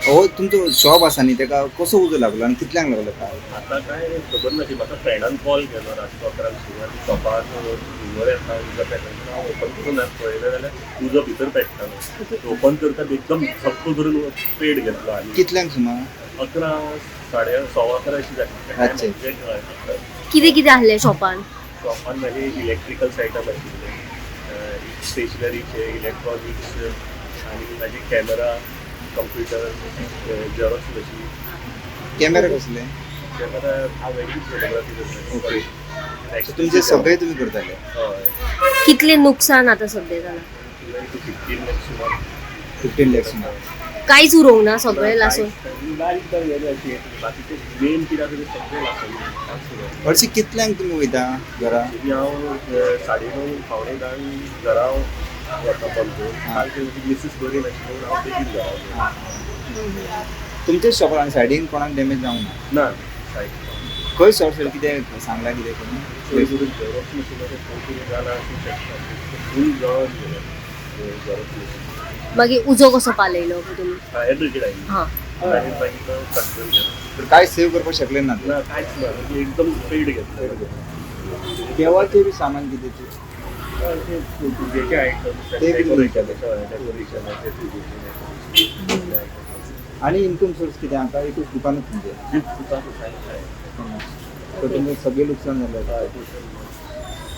हो तुमचं शॉप आसा न्ही तेका कसो उजो लागलो आनी कितल्यांक लागलो काय? आता काय खबर ना ती म्हाका फ्रेंडान कॉल केलो रातचो 11 सुमार शॉपार हुंवर येता उजो पेटोवपाक हांव ओपन करून पळयलें जाल्यार उजो भितर पेट्टालो ओपन करता एकदम झप्प करून पेट घेतलो आनी कितल्यांक सुमार? 11 11:15 अशी अच्छा. जाली. कितें कितें आहलें शॉपान? शॉपान मागीर इलेक्ट्रिकल आयटम आशिल्ले स्टेशनरीचे इलेक्ट्रॉनिक्स आनी मागीर camera computer Xerox machine camera कसले? कॅमेरा हांव वेगळीच फोटोग्राफी ओके. करता तुमचे सगळे तुम्ही करताले? हय कितलें नुकसान आतां सद्या जालां? 15 लाख सुमार 15 lakhs सुमार. कांयच उरोंक ना, सगळें लासून. बारीक बारीक गेले अशें बाकीचे मेन कितें आसा तें सगळें लासले. हरशी कितल्यांक तुमी वयता घरा? हांव 9:30 पावणे 10 घरा वता बंद काल ती मिसीस बरी नाशिल्ली म्हणून हांव बेगीन घरा वयता. तुमच्या शॉपार आनी सायडीन कोणाक डॅमेज जावंक ना? ना सायड खंय सर कितें सांगला कितें कोणी? झेरॉक्स मशिनाचें खंय कितें जालां आसूं शकता फूल जळोन गेलें झेरॉक्स मशीन. मागीर उजो कसो पालयलो तुमी? फायर ब्रिगेड आयिल्ली हां. मागीर मागीर तो कंट्रोल केलो. तर काय सेव्ह करपाक शकले ना ते? ना कांयच ना म्हणजे एकदम पेड घेतलो. देवाचे बी सामान कितें ते? पूजेचे आयटम्स ते बी डेकोरेशनाचे पूजेचे आणि इन्कम सोर्स कितें हाका एकूच दुकानूच तुमचें? गिफ्ट तुका तर तुमचें सगळें लुकसाण जालें.